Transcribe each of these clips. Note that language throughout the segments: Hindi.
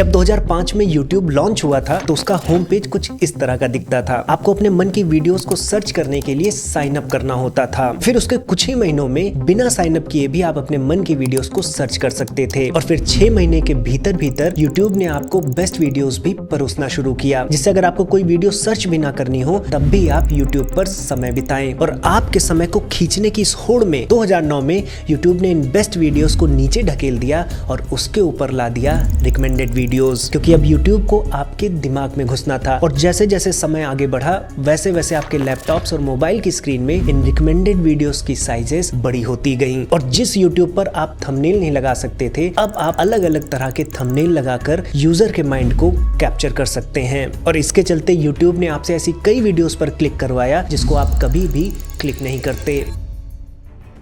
जब 2005 में YouTube लॉन्च हुआ था तो उसका होम पेज कुछ इस तरह का दिखता था। आपको अपने मन की वीडियोस को सर्च करने के लिए साइन अप करना होता था। फिर उसके कुछ ही महीनों में बिना साइन अप किए भी आप अपने मन की वीडियोस को सर्च कर सकते थे और फिर 6 महीने के भीतर भीतर YouTube ने आपको बेस्ट वीडियोस भी परोसना शुरू किया, जिससे अगर आपको कोई वीडियो सर्च भी ना करनी हो तब भी आप YouTube पर समय बिताएं। और आपके समय को खींचने की इस होड़ में 2009 में YouTube ने इन बेस्ट वीडियोस को नीचे ढकेल दिया और उसके ऊपर ला दिया रिकमेंडेड वीडियोस, क्योंकि अब YouTube को आपके दिमाग में घुसना था। और जैसे जैसे समय आगे बढ़ा वैसे वैसे आपके लैपटॉप्स और मोबाइल की स्क्रीन में इन रिकमेंडेड वीडियोस की साइजेस बड़ी होती गईं। और जिस YouTube पर आप थंबनेल नहीं लगा सकते थे, अब आप अलग अलग तरह के थंबनेल लगाकर यूजर के माइंड को कैप्चर कर सकते हैं। और इसके चलते YouTube ने आपसे ऐसी कई वीडियोस पर क्लिक करवाया जिसको आप कभी भी क्लिक नहीं करते।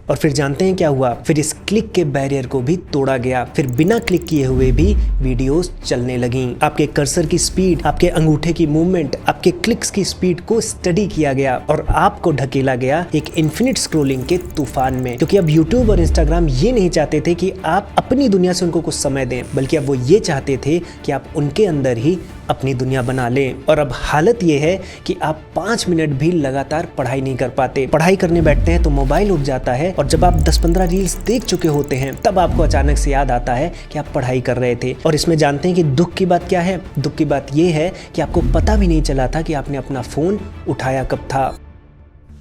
और फिर जानते हैं क्या हुआ? फिर इस क्लिक के बैरियर को भी तोड़ा गया। फिर बिना क्लिक किए हुए भी वीडियोस चलने लगीं। आपके कर्सर की स्पीड, आपके अंगूठे की मूवमेंट, आपके क्लिक्स की स्पीड को स्टडी किया गया और आपको ढकेला गया एक इन्फिनिट स्क्रॉलिंग के तूफान में। क्योंकि अब यूट्यूब और इंस्टाग्राम ये नहीं चाहते थे कि आप अपनी दुनिया से उनको कुछ समय दें, बल्कि अब वो ये चाहते थे कि आप उनके अंदर ही अपनी दुनिया बना लें। और अब हालत ये है कि आप 5 मिनट भी लगातार पढ़ाई नहीं कर पाते। पढ़ाई करने बैठते हैं तो मोबाइल उठ जाता है और जब आप 10-15 रील्स देख चुके होते हैं तब आपको अचानक से याद आता है कि आप पढ़ाई कर रहे थे। और इसमें जानते हैं कि दुख की बात क्या है? दुख की बात ये है कि आपको पता भी नहीं चला था कि आपने अपना फोन उठाया कब था।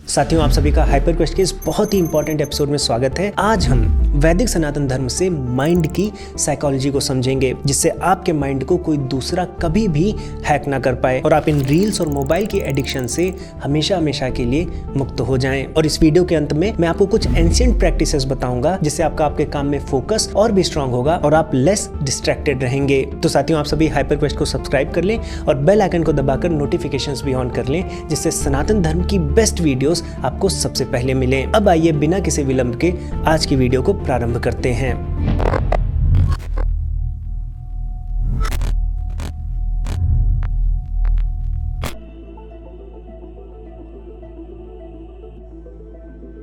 साथियों, आप सभी का हाइपर क्वेस्ट के इस बहुत ही इंपॉर्टेंट एपिसोड में स्वागत है। आज हम वैदिक सनातन धर्म से माइंड की साइकोलॉजी को समझेंगे, जिससे आपके माइंड को कोई दूसरा कभी भी हैक ना कर पाए और आप इन रील्स और मोबाइल की एडिक्शन से हमेशा हमेशा के लिए मुक्त हो जाएं। और इस वीडियो के अंत में मैं आपको कुछ एंशिएंट प्रैक्टिसेस बताऊंगा जिससे आपके काम में फोकस और भी स्ट्रांग होगा और आप लेस डिस्ट्रैक्टेड रहेंगे। तो साथियों, आप सभी हाइपर क्वेस्ट को सब्सक्राइब कर लें और बेल आइकन को दबाकर नोटिफिकेशंस भी ऑन कर लें, जिससे सनातन धर्म की बेस्ट वीडियोस आपको सबसे पहले मिले। अब आइए बिना किसी विलंब के आज की वीडियो को प्रारंभ करते हैं।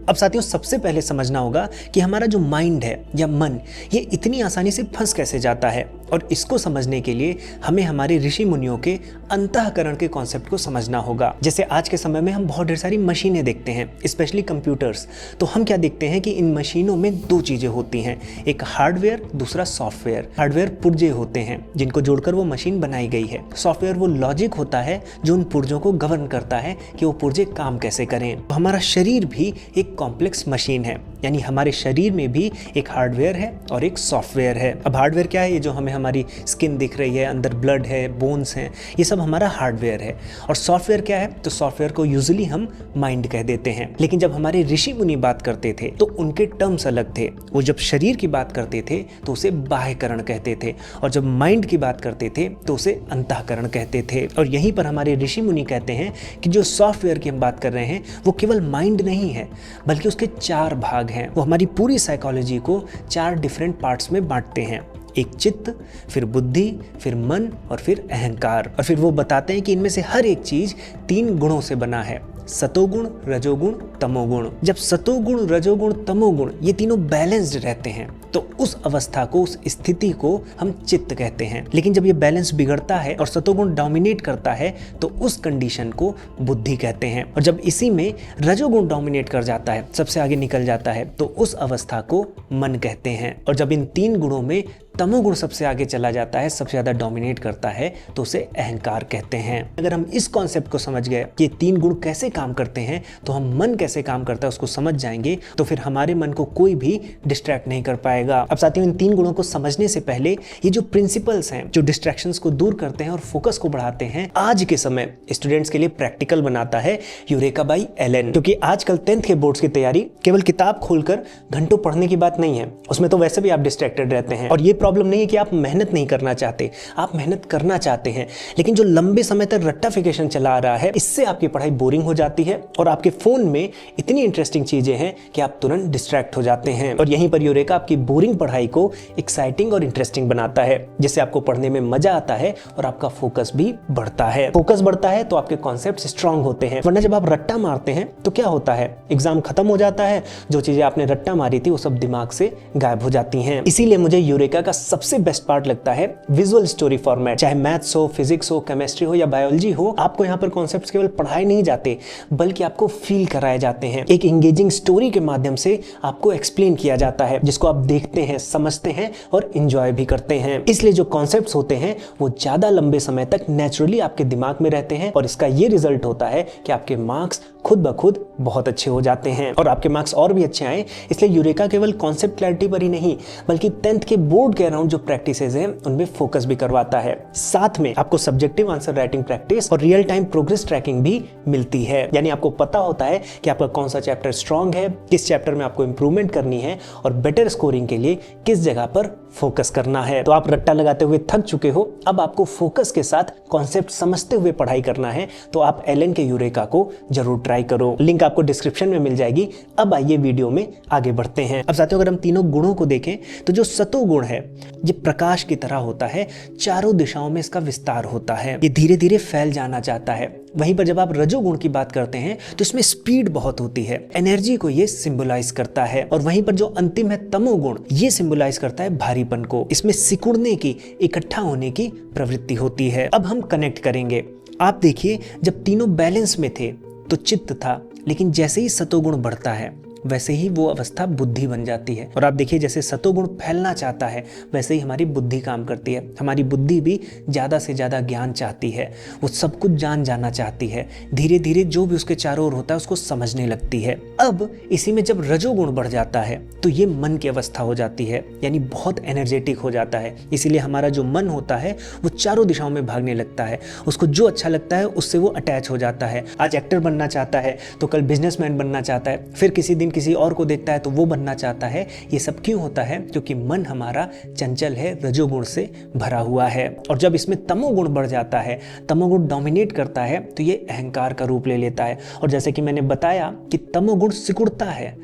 अब साथियों, सबसे पहले समझना होगा कि हमारा जो माइंड है या मन, ये इतनी आसानी से फंस कैसे जाता है। और इसको समझने के लिए हमें हमारे ऋषि मुनियों के अंतःकरण के कॉन्सेप्ट को समझना होगा। जैसे आज के समय में हम बहुत ढेर सारी मशीनें देखते हैं, स्पेशली कंप्यूटर्स। तो हम क्या देखते हैं कि इन मशीनों में 2 चीजें होती हैं, एक हार्डवेयर, दूसरा सॉफ्टवेयर। हार्डवेयर पुर्जे होते हैं जिनको जोड़कर वो मशीन बनाई गई है। सॉफ्टवेयर वो लॉजिक होता है जो उन पुर्जों को गवर्न करता है कि वो पुर्जे काम कैसे करें। तो हमारा शरीर भी एक कॉम्प्लेक्स मशीन है, यानी हमारे शरीर में भी एक हार्डवेयर है और एक सॉफ्टवेयर है। अब हार्डवेयर क्या है? ये जो हमें हमारी स्किन दिख रही है, अंदर ब्लड है, बोन्स हैं, ये सब हमारा हार्डवेयर है। और सॉफ्टवेयर क्या है? तो सॉफ्टवेयर को यूजुअली हम माइंड कह देते हैं। लेकिन जब हमारे ऋषि मुनि बात करते थे तो उनके टर्म्स अलग थे। वो जब शरीर की बात करते थे तो उसे बाह्यकरण कहते थे, और जब माइंड की बात करते थे तो उसे अंतःकरण कहते थे। और यहीं पर हमारे ऋषि मुनि कहते हैं कि जो सॉफ्टवेयर की हम बात कर रहे हैं वो केवल माइंड नहीं है, बल्कि उसके 4 भाग हैं। वो हमारी पूरी साइकोलॉजी को 4 डिफरेंट पार्ट्स में बांटते हैं, एक चित्त, फिर बुद्धि, फिर मन और फिर अहंकार। और फिर वो बताते हैं कि इनमें से हर एक चीज 3 गुणों से बना है, सतोगुण, रजोगुण, तमोगुण। जब सतोगुण, रजोगुण, तमोगुण ये तीनों बैलेंस्ड रहते हैं तो उस अवस्था को, उस स्थिति को हम चित्त कहते हैं। लेकिन जब ये बैलेंस बिगड़ता है और सतोगुण डोमिनेट करता है तो उस कंडीशन को बुद्धि कहते हैं। और जब इसी में रजोगुण डोमिनेट कर जाता है, सबसे आगे निकल जाता है, तो उस अवस्था को मन कहते हैं। और जब इन 3 गुणों में तमोगुण सबसे आगे चला जाता है, सबसे ज्यादा डोमिनेट करता है, तो उसे अहंकार कहते हैं। अगर हम इस कॉन्सेप्ट को समझ गए कि 3 गुण कैसे काम करते हैं, तो हम मन कैसे काम करता है उसको समझ जाएंगे, तो फिर हमारे मन को कोई भी डिस्ट्रैक्ट नहीं कर पाएगा। अब साथियों, इन 3 गुणों को समझने से पहले ये जो प्रिंसिपल्स हैं जो डिस्ट्रैक्शंस को दूर करते हैं और फोकस को बढ़ाते हैं, आज के समय स्टूडेंट्स के लिए प्रैक्टिकल बनाता है यूरेका बाई एलन। क्योंकि आजकल 10th के बोर्ड्स की तैयारी केवल किताब खोलकर घंटों पढ़ने की बात नहीं है, उसमें तो वैसे भी आप डिस्ट्रैक्टेड रहते हैं। और ये प्रॉब्लम नहीं है कि आप मेहनत नहीं करना चाहते, आप मेहनत करना चाहते हैं, लेकिन जो लंबे समय तक रट्टाफिकेशन चला आ रहा है, इससे आपकी पढ़ाई बोरिंग हो जाती है और आपके फोन में इतनी इंटरेस्टिंग चीजें हैं कि आप तुरंत मन डिस्ट्रैक्ट हो जाते हैं। और यहीं पर यूरेका आपकी बोरिंग पढ़ाई को एक्साइटिंग और इंटरेस्टिंग बनाता है, जिससे आपको पढ़ने में मजा आता है और आपका फोकस भी बढ़ता है। फोकस बढ़ता है तो आपके कॉन्सेप्ट स्ट्रांग होते हैं, वरना जब आप रट्टा मारते हैं तो क्या होता है, एग्जाम खत्म हो जाता है, जो चीजें आपने रट्टा मारी थी वो सब दिमाग से गायब हो जाती हैं। इसीलिए मुझे यूरेका का सबसे बेस्ट पार्ट लगता है विजुअल स्टोरी फॉर्मेट। चाहे मैथ्स हो, फिजिक्स हो, केमिस्ट्री हो या बायोलॉजी हो, आपको यहाँ पर कॉन्सेप्ट्स केवल पढ़ाए नहीं जाते बल्कि आपको फील कराए जाते हैं। एक एंगेजिंग स्टोरी के माध्यम से आपको एक्सप्लेन किया जाता है, जिसको आप देखते हैं, समझते हैं और एंजॉय भी करते हैं। इसलिए जो कॉन्सेप्ट्स होते हैं वो ज्यादा लंबे समय तक नेचुरली आपके दिमाग में रहते हैं और इसका ये रिजल्ट होता है कि आपके मार्क्स खुद ब खुद बहुत अच्छे हो जाते हैं। और आपके मार्क्स और भी अच्छे आए, इसलिए यूरेका केवल कॉन्सेप्ट क्लैरिटी पर ही नहीं बल्कि 10th के बोर्ड के अराउंड जो प्रैक्टिसेस हैं उनमें फोकस भी करवाता है। साथ में आपको सब्जेक्टिव आंसर राइटिंग प्रैक्टिस और रियल टाइम प्रोग्रेस ट्रैकिंग भी मिलती है, यानी आपको पता होता है कि आपका कौन सा चैप्टर स्ट्रांग है, किस चैप्टर में आपको इंप्रूवमेंट करनी है और बेटर स्कोरिंग के लिए किस जगह पर फोकस करना है। तो आप रट्टा लगाते हुए थक चुके हो, अब आपको फोकस के साथ कॉन्सेप्ट समझते हुए पढ़ाई करना है, तो आप एलन के यूरेका को जरूर ट्राई करो। लिंक आपको डिस्क्रिप्शन में मिल जाएगी। अब आइए वीडियो में आगे बढ़ते हैं। अब साथियों, अगर हम तीनों गुणों को देखें तो जो सतो गुण है ये प्रकाश की तरह होता है, चारों दिशाओं में इसका विस्तार होता है, ये धीरे धीरे फैल जाना चाहता है। वहीं पर जब आप रजोगुण की बात करते हैं तो इसमें स्पीड बहुत होती है, एनर्जी को ये सिंबलाइज करता है। और वहीं पर जो अंतिम है तमोगुण, ये सिंबलाइज करता है भारीपन को, इसमें सिकुड़ने की, इकट्ठा होने की प्रवृत्ति होती है। अब हम कनेक्ट करेंगे। आप देखिए, जब तीनों बैलेंस में थे तो चित्त था, लेकिन जैसे ही सतोगुण बढ़ता है वैसे ही वो अवस्था बुद्धि बन जाती है। और आप देखिए, जैसे सतोगुण फैलना चाहता है वैसे ही हमारी बुद्धि काम करती है। हमारी बुद्धि भी ज़्यादा से ज़्यादा ज्ञान चाहती है, वो सब कुछ जाना चाहती है, धीरे धीरे जो भी उसके चारों ओर होता है उसको समझने लगती है। अब इसी में जब रजोगुण बढ़ जाता है तो ये मन की अवस्था हो जाती है, यानी बहुत एनर्जेटिक हो जाता है। इसीलिए हमारा जो मन होता है वो चारों दिशाओं में भागने लगता है, उसको जो अच्छा लगता है उससे वो अटैच हो जाता है। आज एक्टर बनना चाहता है तो कल बिजनेसमैन बनना चाहता है, फिर किसी दिन किसी और को देखता है तो वो बनना चाहता है। ये सब क्यों होता है? क्योंकि मन हमारा चंचल है, रजोगुण से भरा हुआ है। और जब इसमें तमोगुण बढ़ जाता है, तमोगुण डोमिनेट करता है, तो ये अहंकार का रूप ले लेता है। और जैसे कि मैंने बताया कि तमोगुण सिकुड़ता है,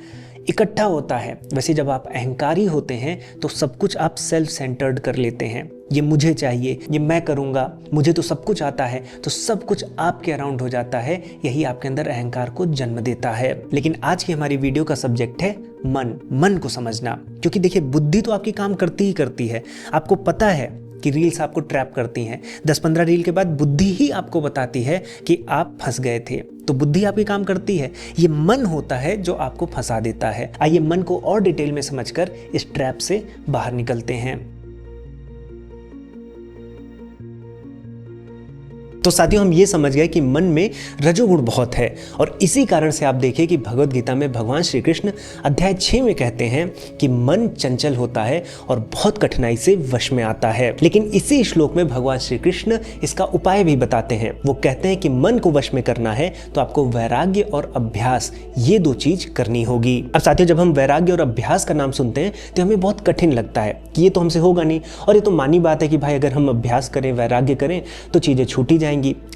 इकट्ठा होता है, वैसे जब आप अहंकारी होते हैं तो सब कुछ आप सेल्फ सेंटर्ड कर लेते हैं। ये मुझे चाहिए, ये मैं करूँगा, मुझे तो सब कुछ आता है, तो सब कुछ आपके अराउंड हो जाता है। यही आपके अंदर अहंकार को जन्म देता है। लेकिन आज की हमारी वीडियो का सब्जेक्ट है मन को समझना। क्योंकि देखिए, बुद्धि तो आपकी काम करती ही करती है। आपको पता है कि रील्स आपको ट्रैप करती हैं। 10-15 रील के बाद बुद्धि ही आपको बताती है कि आप फंस गए थे, तो बुद्धि आपकी काम करती है। ये मन होता है जो आपको फंसा देता है। आइए मन को और डिटेल में समझकर इस ट्रैप से बाहर निकलते हैं। तो साथियों, हम ये समझ गए कि मन में रजोगुण बहुत है और इसी कारण से आप देखिए कि भगवद गीता में भगवान श्री कृष्ण अध्याय 6 में कहते हैं कि मन चंचल होता है और बहुत कठिनाई से वश में आता है। लेकिन इसी श्लोक में भगवान श्री कृष्ण इसका उपाय भी बताते हैं। वो कहते हैं कि मन को वश में करना है तो आपको वैराग्य और अभ्यास, ये 2 चीज करनी होगी। अब साथियों, जब हम वैराग्य और अभ्यास का नाम सुनते हैं तो हमें बहुत कठिन लगता है कि ये तो हमसे होगा नहीं, और ये तो मानी बात है कि भाई अगर हम अभ्यास करें, वैराग्य करें तो चीजें छूटी जाएंगी।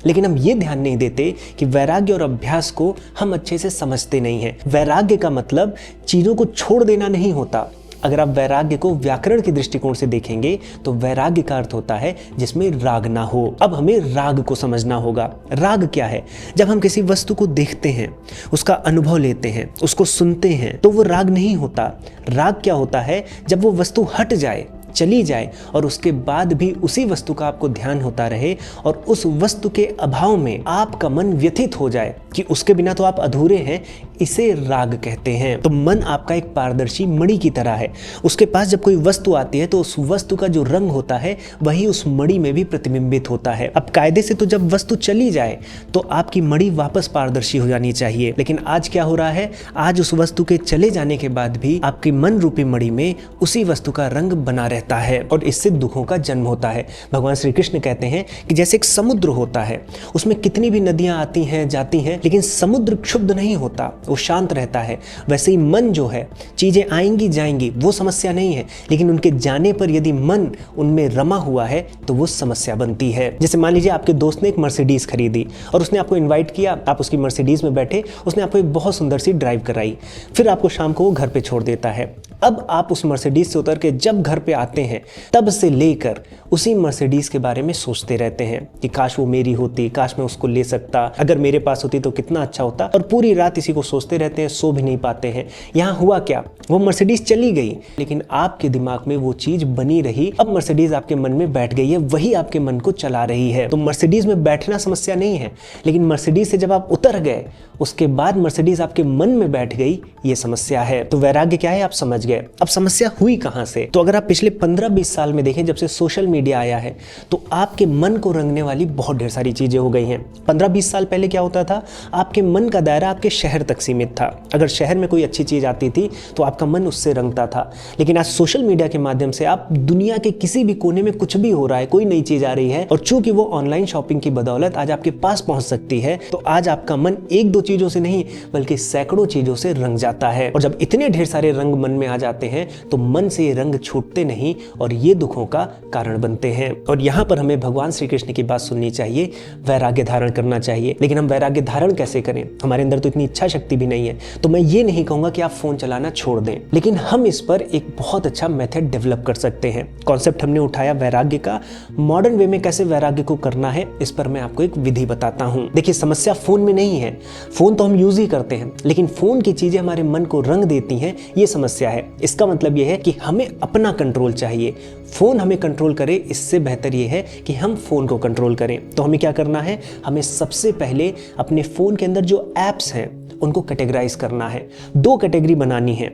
लेकिन हम ये ध्यान नहीं देते कि वैराग्य और अभ्यास को हम अच्छे से समझते नहीं हैं। वैराग्य का मतलब चीजों को छोड़ देना नहीं होता। अगर आप वैराग्य को व्याकरण के दृष्टिकोण से देखेंगे तो वैराग्य का अर्थ होता है जिसमें राग ना हो। अब हमें राग को समझना होगा। राग क्या है? जब हम किसी वस्तु को देखते हैं, उसका अनुभव लेते हैं, उसको सुनते हैं, तो वो राग नहीं होता। राग क्या होता है? जब वो वस्तु हट जाए, चली जाए और उसके बाद भी उसी वस्तु का आपको ध्यान होता रहे और उस वस्तु के अभाव में आपका मन व्यथित हो जाए कि उसके बिना तो आप अधूरे हैं, इसे राग कहते हैं। तो मन आपका एक पारदर्शी मणि की तरह है। उसके पास जब कोई वस्तु आती है तो उस वस्तु का जो रंग होता है वही उस मणि में भी प्रतिबिंबित होता है। अब कायदे से तो जब वस्तु चली जाए तो आपकी मणि वापस पारदर्शी हो जानी चाहिए, लेकिन आज क्या हो रहा है? आज उस वस्तु के चले जाने के बाद भी आपकी मन रूपी मणि में उसी वस्तु का रंग बना रहता है और इससे दुखों का जन्म होता है। भगवान श्री कृष्ण कहते हैं कि जैसे एक समुद्र होता है, उसमें कितनी भी नदियां आती हैं, जाती हैं, लेकिन समुद्र क्षुब्ध नहीं होता। वो शांत रहता है। वैसे ही मन जो है, चीज़ें आएंगी जाएंगी वो समस्या नहीं है, लेकिन उनके जाने पर यदि मन उनमें रमा हुआ है तो वो समस्या बनती है। जैसे मान लीजिए आपके दोस्त ने एक मर्सिडीज़ खरीदी और उसने आपको इन्वाइट किया, आप उसकी मर्सिडीज़ में बैठे, उसने आपको एक बहुत सुंदर सी ड्राइव कराई, फिर आपको शाम को वो घर पे छोड़ देता है। अब आप उस मर्सिडीज़ से उतर के जब घर पे आते हैं तब से लेकर उसी मर्सिडीज़ के बारे में सोचते रहते हैं कि काश वो मेरी होती, काश मैं उसको ले सकता, अगर मेरे पास होती तो कितना अच्छा होता, और पूरी रात इसी को सोचते रहते हैं, सो भी नहीं पाते हैं। यहाँ हुआ क्या, वो मर्सिडीज़ चली गई लेकिन आपके दिमाग में वो चीज़ बनी रही। अब मर्सिडीज़ आपके मन में बैठ गई है, वही आपके मन को चला रही है। तो मर्सिडीज़ में बैठना समस्या नहीं है, लेकिन मर्सिडीज़ से जब आप उतर गए उसके बाद मर्सिडीज़ आपके मन में बैठ गई, ये समस्या है। तो वैराग्य क्या है आप समझ गए। अब समस्या हुई कहां से, तो अगर आप पिछले 15-20 साल में देखें, जब से सोशल मीडिया आया है तो आपके मन को रंगने वाली बहुत ढेर सारी चीजें हो गई हैं। 15-20 साल पहले क्या होता था, आपके मन का दायरा आपके शहर तक सीमित था। अगर शहर में कोई अच्छी चीज आती थी तो आपका मन उससे रंगता था। लेकिन आज सोशल मीडिया के माध्यम से आप दुनिया के किसी भी कोने में कुछ भी हो रहा है, कोई नई चीज आ रही है, और चूंकि वो ऑनलाइन शॉपिंग की बदौलत आज आपके पास पहुंच सकती है, तो आज आपका मन एक दो चीजों से नहीं बल्कि सैकड़ों चीजों से रंग जाता है। और जब इतने ढेर सारे रंग मन में आ जाते हैं तो मन से ये रंग छूटते नहीं और ये दुखों का कारण बनते हैं। और यहाँ पर हमें भगवान श्री कृष्ण की बात सुननी चाहिए, वैराग्य धारण करना चाहिए। लेकिन हम वैराग्य धारण कैसे करें, हमारे अंदर तो इतनी इच्छा शक्ति भी नहीं है। तो मैं ये नहीं कहूंगा कि आप फोन चलाना छोड़ दें, लेकिन हम इस पर एक बहुत अच्छा मेथड डेवलप कर सकते हैं। कॉन्सेप्ट हमने उठाया वैराग्य का, मॉडर्न वे में कैसे वैराग्य को करना है इस पर मैं आपको एक विधि बताता हूं। देखिए, समस्या फोन में नहीं है, फोन तो हम यूज ही करते हैं, लेकिन फोन की चीजें हमारे मन को रंग देती हैं, ये समस्या है। इसका मतलब यह है कि हमें अपना कंट्रोल चाहिए। फोन हमें कंट्रोल करे इससे बेहतर यह है कि हम फोन को कंट्रोल करें। तो हमें क्या करना है, हमें सबसे पहले अपने फोन के अंदर जो एप्स हैं उनको कैटेगराइज करना है। 2 कैटेगरी बनानी है।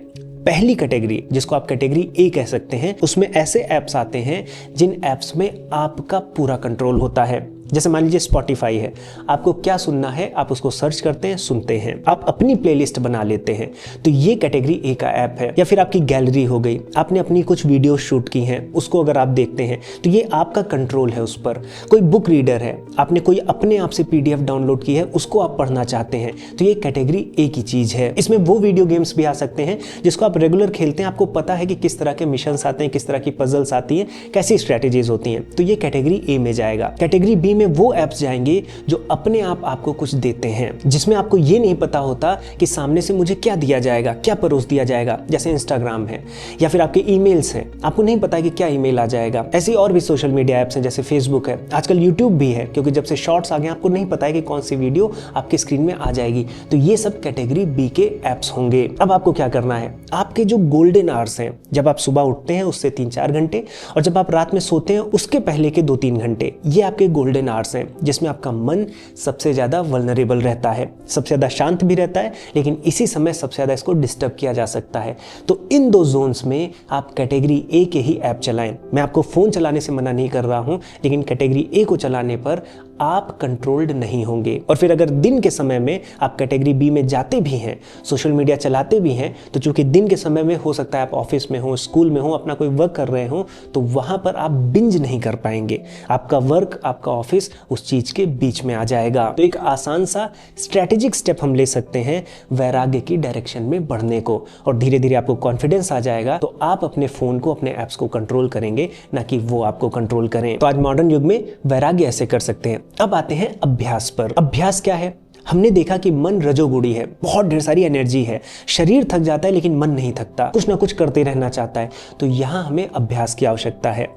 पहली कैटेगरी, जिसको आप कैटेगरी ए कह सकते हैं, उसमें ऐसे ऐप्स आते हैं जिन ऐप्स में आपका पूरा कंट्रोल होता है। जैसे मान लीजिए स्पॉटिफाई है, आपको क्या सुनना है आप उसको सर्च करते हैं, सुनते हैं, आप अपनी प्लेलिस्ट बना लेते हैं, तो ये कैटेगरी ए का ऐप है। या फिर आपकी गैलरी हो गई, आपने अपनी कुछ वीडियो शूट की हैं, उसको अगर आप देखते हैं तो ये आपका कंट्रोल है उस पर। कोई बुक रीडर है, आपने कोई अपने आप से पीडीएफ डाउनलोड की है, उसको आप पढ़ना चाहते हैं, तो ये कैटेगरी ए की चीज है। इसमें वो वीडियो गेम्स भी आ सकते हैं जिसको आप रेगुलर खेलते हैं, आपको पता है कि किस तरह के मिशंस आते हैं, किस तरह की पजल्स आती हैं, कैसी स्ट्रेटेजीज होती हैं, तो ये कैटेगरी ए में जाएगा। कैटेगरी बी में वो ऐप्स जाएंगे जो अपने आप आपको कुछ देते हैं, जिसमें आपको ये नहीं पता होता कि सामने से मुझे क्या दिया जाएगा, क्या परोस दिया जाएगा। जैसे इंस्टाग्राम है या फिर आपके ईमेल्स हैं, आपको नहीं पता कि क्या ईमेल आ जाएगा। ऐसी और भी सोशल मीडिया ऐप्स हैं, जैसे फेसबुक है, आजकल यूट्यूब भी है, क्योंकि जब से शॉर्ट्स आ गए आपको नहीं पता है कि कौन सी वीडियो आपके स्क्रीन में आ जाएगी। तो ये सब कैटेगरी बी के ऐप्स होंगे। अब आपको क्या करना है, आपके जो गोल्डन आवर्स हैं, जब आप सुबह उठते हैं उससे 3-4 घंटे और जब आप रात में सोते हैं उसके पहले के 2-3 घंटे, ये आपके गोल्डन आवर्स हैं, जिसमें आपका मन सबसे ज्यादा वल्नरेबल रहता है, सबसे ज्यादा शांत भी रहता है, लेकिन इसी समय सबसे ज्यादा इसको डिस्टर्ब किया जा सकता है। तो इन 2 जोन्स में आप कैटेगरी ए के ही ऐप चलाएं। मैं आपको फोन चलाने से मना नहीं कर रहा हूं, लेकिन कैटेगरी ए को चलाने पर आप कंट्रोल्ड नहीं होंगे। और फिर अगर दिन के समय में आप कैटेगरी बी में जाते भी हैं, सोशल मीडिया चलाते भी हैं, तो चूंकि दिन के समय में हो सकता है आप ऑफिस में हो, स्कूल में हो, अपना कोई वर्क कर रहे हो, तो वहां पर आप बिंज नहीं कर पाएंगे। आपका वर्क, आपका ऑफिस उस चीज के बीच में आ जाएगा। तो एक आसान सा स्ट्रेटेजिक स्टेप हम ले सकते हैं वैराग्य की डायरेक्शन में बढ़ने को, और धीरे धीरे आपको कॉन्फिडेंस आ जाएगा, तो आप अपने फोन को, अपने एप्स को कंट्रोल करेंगे, ना कि वो आपको कंट्रोल करें। तो आज मॉडर्न युग में वैराग्य ऐसे कर सकते हैं। अब आते हैं अभ्यास पर। अभ्यास क्या है, हमने देखा कि मन रजोगुणी है, बहुत ढेर सारी एनर्जी है, शरीर थक जाता है लेकिन मन नहीं थकता, कुछ ना कुछ करते रहना चाहता है। तो यहाँ हमें अभ्यास की आवश्यकता है।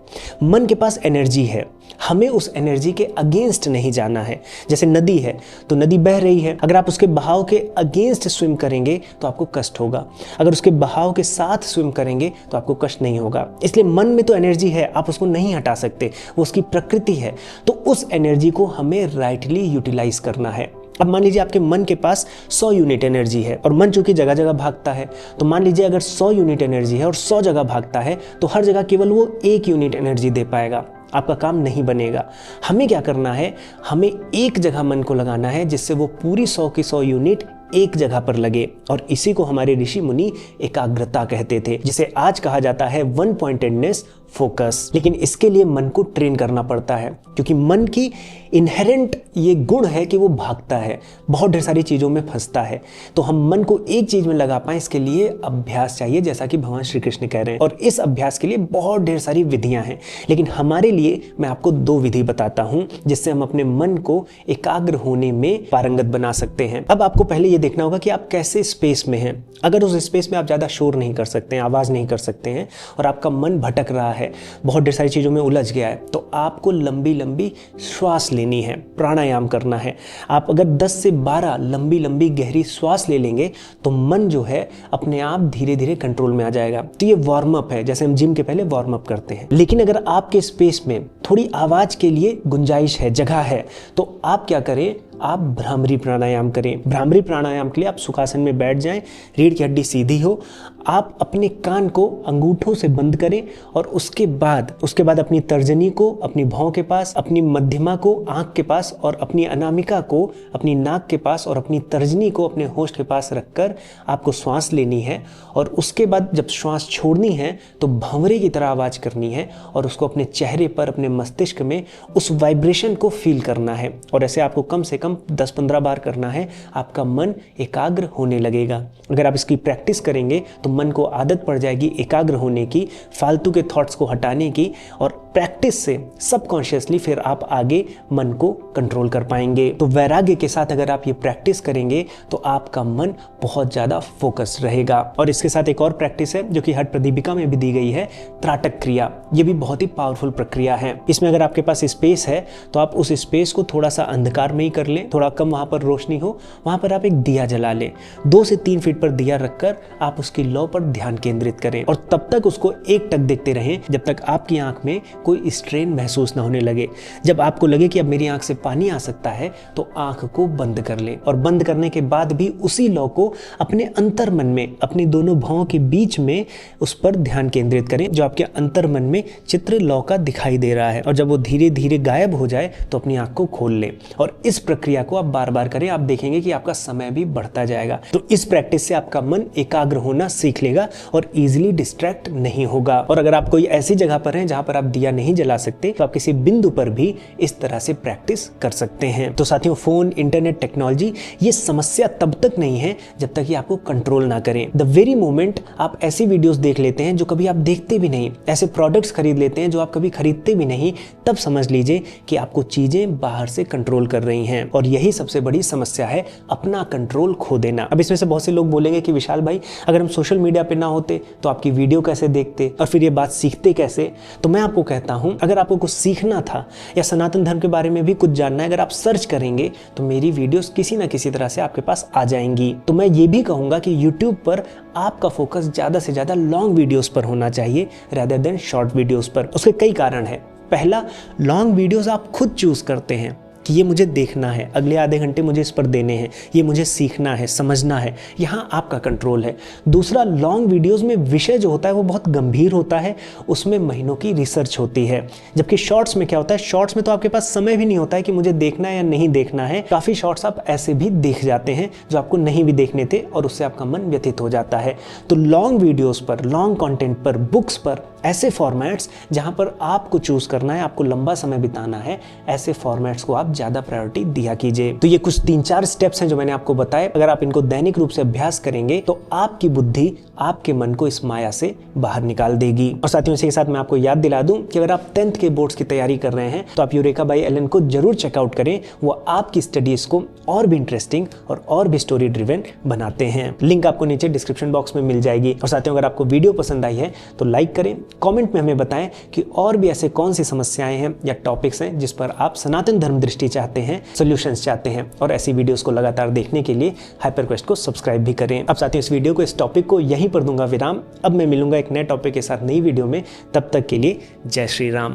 मन के पास एनर्जी है, हमें उस एनर्जी के अगेंस्ट नहीं जाना है। जैसे नदी है तो नदी बह रही है, अगर आप उसके बहाव के अगेंस्ट स्विम करेंगे तो आपको कष्ट होगा, अगर उसके बहाव के साथ स्विम करेंगे तो आपको कष्ट नहीं होगा। इसलिए मन में तो एनर्जी है, आप उसको नहीं हटा सकते, वो उसकी प्रकृति है। तो उस एनर्जी को हमें राइटली यूटिलाइज करना है। अब मान लीजिए आपके मन के पास 100 यूनिट एनर्जी है, और मन चूंकि जगह जगह भागता है, तो मान लीजिए अगर 100 यूनिट एनर्जी है और 100 जगह भागता है, तो हर जगह केवल वो 1 यूनिट एनर्जी दे पाएगा, आपका काम नहीं बनेगा। हमें क्या करना है, हमें एक जगह मन को लगाना है जिससे वो पूरी 100 की 100 यूनिट एक जगह पर लगे, और इसी को हमारे ऋषि मुनि एकाग्रता कहते थे, जिसे आज कहा जाता है वन पॉइंटेडनेस, फोकस। लेकिन इसके लिए मन को ट्रेन करना पड़ता है, क्योंकि मन की इनहेरेंट ये गुण है कि वो भागता है, बहुत ढेर सारी चीज़ों में फंसता है। तो हम मन को एक चीज़ में लगा पाएं, इसके लिए अभ्यास चाहिए, जैसा कि भगवान श्री कृष्ण कह रहे हैं। और इस अभ्यास के लिए बहुत ढेर सारी विधियां हैं, लेकिन हमारे लिए मैं आपको 2 विधि बताता हूं, जिससे हम अपने मन को एकाग्र होने में पारंगत बना सकते हैं। अब आपको पहले ये देखना होगा कि आप कैसे स्पेस में हैं। अगर उस स्पेस में आप ज़्यादा शोर नहीं कर सकते हैं, आवाज़ नहीं कर सकते हैं, और आपका मन भटक रहा है, बहुत ढेर सारी चीज़ों में उलझ गया है, तो आपको लंबी लंबी श्वास लेनी है, प्राणायाम करना है। आप अगर 10 से 12 लंबी लंबी गहरी श्वास ले लेंगे तो मन जो है अपने आप धीरे धीरे कंट्रोल में आ जाएगा। तो ये वार्म अप है, जैसे हम जिम के पहले वार्म अप करते हैं। लेकिन अगर आपके स्पेस में थोड़ी आवाज़ के लिए गुंजाइश है, जगह है, तो आप क्या करें, आप भ्रामरी प्राणायाम करें। भ्रामरी प्राणायाम के लिए आप सुखासन में बैठ जाएं, रीढ़ की हड्डी सीधी हो, आप अपने कान को अंगूठों से बंद करें, और उसके बाद अपनी तर्जनी को अपनी भौं के पास, अपनी मध्यमा को आंख के पास, और अपनी अनामिका को अपनी नाक के पास, और अपनी तर्जनी को अपने होंठ के पास रखकर आपको श्वास लेनी है। और उसके बाद जब श्वास छोड़नी है तो भंवरे की तरह आवाज़ करनी है, और उसको अपने चेहरे पर, अपने मस्तिष्क में उस वाइब्रेशन को फील करना है। और ऐसे आपको कम से कम 10-15 बार करना है। आपका मन एकाग्र होने लगेगा। अगर आप इसकी प्रैक्टिस करेंगे तो मन को आदत पड़ जाएगी एकाग्र होने की, फालतू के थॉट्स को हटाने की, और प्रैक्टिस से सबकॉन्शियसली फिर आप आगे मन को कंट्रोल कर पाएंगे। तो वैराग्य के साथ अगर आप ये प्रैक्टिस करेंगे तो आपका मन बहुत ज़्यादा फोकस रहेगा। और इसके साथ एक और प्रैक्टिस है जो कि हठ प्रदीपिका में भी दी गई है, त्राटक क्रिया। ये भी बहुत ही पावरफुल प्रक्रिया है। इसमें अगर आपके पास स्पेस है तो आप उस स्पेस को थोड़ा सा अंधकार में ही कर लें, थोड़ा कम वहाँ पर रोशनी हो, वहाँ पर आप एक दिया जला लें। 2 से 3 फीट पर दिया रखकर आप उसकी लौ पर ध्यान केंद्रित करें, और तब तक उसको एकटक देखते रहें जब तक आपकी आंख में कोई स्ट्रेन महसूस ना होने लगे। जब आपको लगे कि अब मेरी आंख से पानी आ सकता है तो आंख को बंद कर लें, और बंद करने के बाद भी उसी लौ को अपने अंतर मन में, अपनी दोनों भौं के बीच में उस पर ध्यान केंद्रित करें जो आपके अंतर मन में चित्र लौ का दिखाई दे रहा है। और जब वो धीरे धीरे गायब हो जाए तो अपनी आंख को खोल लें, और इस प्रक्रिया को आप बार बार करें। आप देखेंगे कि आपका समय भी बढ़ता जाएगा। तो इस प्रैक्टिस से आपका मन एकाग्र होना सीख लेगा और इजीली डिस्ट्रैक्ट नहीं होगा। और अगर आप कोई ऐसी जगह पर हैं जहां पर आप दिया नहीं जला सकते तो आप किसी बिंदु पर भी इस तरह से प्रैक्टिस कर सकते हैं। तो साथियों, फोन, इंटरनेट, टेक्नोलॉजी ये समस्या तब तक नहीं है जब तक ये आपको कंट्रोल ना करें। द वेरी मोमेंट आप ऐसी वीडियोस देख लेते हैं जो कभी आप देखते भी नहीं, ऐसे प्रोडक्ट्स खरीद लेते हैं जो आप कभी खरीदते भी नहीं, तब समझ लीजिए कि आपको चीजें बाहर से कंट्रोल कर रही हैं। और यही सबसे बड़ी समस्या है, अपना कंट्रोल खो देना। अब इसमें से बहुत से लोग बोलेंगे कि विशाल भाई, अगर हम सोशल मीडिया पे ना होते तो आपकी वीडियो कैसे देखते और फिर ये बात सीखते कैसे? तो मैं आपको कहता हूं, अगर आपको कुछ सीखना था या सनातन धर्म के बारे में भी कुछ जानना है, अगर आप सर्च करेंगे तो मेरी वीडियोस किसी ना किसी तरह से आपके पास आ जाएंगी। तो मैं ये भी कहूंगा कि YouTube पर आपका फोकस ज्यादा से ज्यादा लॉन्ग वीडियोस पर होना चाहिए rather than शॉर्ट वीडियोस पर। उसके कई कारण है। पहला, लॉन्ग वीडियोस आप खुद चूज करते हैं कि ये मुझे देखना है, अगले आधे घंटे मुझे इस पर देने हैं, ये मुझे सीखना है, समझना है, यहाँ आपका कंट्रोल है। दूसरा, लॉन्ग वीडियोस में विषय जो होता है वो बहुत गंभीर होता है, उसमें महीनों की रिसर्च होती है। जबकि शॉर्ट्स में क्या होता है, शॉर्ट्स में तो आपके पास समय भी नहीं होता है कि मुझे देखना है या नहीं देखना है। काफ़ी शॉर्ट्स आप ऐसे भी देख जाते हैं जो आपको नहीं भी देखने थे, और उससे आपका मन व्यथित हो जाता है। तो लॉन्ग वीडियोज़ पर, लॉन्ग कॉन्टेंट पर, बुक्स पर, ऐसे फॉर्मेट्स जहाँ पर आपको चूज़ करना है, आपको लंबा समय बिताना है, ऐसे फॉर्मेट्स को आप ज़्यादा प्रायोरिटी दिया कीजिए। तो ये कुछ 3-4 स्टेप्स हैं जो मैंने आपको बताए। अगर आप इनको दैनिक रूप से अभ्यास करेंगे तो आपकी बुद्धि आपके मन को इस माया से बाहर निकाल देगी। और साथियों, इसी के साथ मैं आपको याद दिला दूं कि अगर आप 10th के बोर्ड्स की तैयारी कर रहे हैं तो आप यूरेका बाय एलन को जरूर चेकआउट करें। वो आपकी स्टडीज को और भी इंटरेस्टिंग और भी स्टोरी ड्रिवन बनाते हैं। लिंक आपको नीचे डिस्क्रिप्शन बॉक्स में मिल जाएगी। और साथियों, अगर आपको वीडियो पसंद आई है तो लाइक करें, कमेंट में हमें बताएं कि और भी ऐसे कौन सी समस्याएं हैं या टॉपिक्स हैं जिस पर आप सनातन धर्म दृष्टि चाहते हैं, सॉल्यूशंस चाहते हैं। और ऐसी वीडियोस को लगातार देखने के लिए हाइपरक्वेस्ट को सब्सक्राइब भी करें। अब साथियों, इस वीडियो को, इस टॉपिक को यहीं पर दूंगा विराम। अब मैं मिलूंगा एक नए टॉपिक के साथ नई वीडियो में। तब तक के लिए जय श्री राम।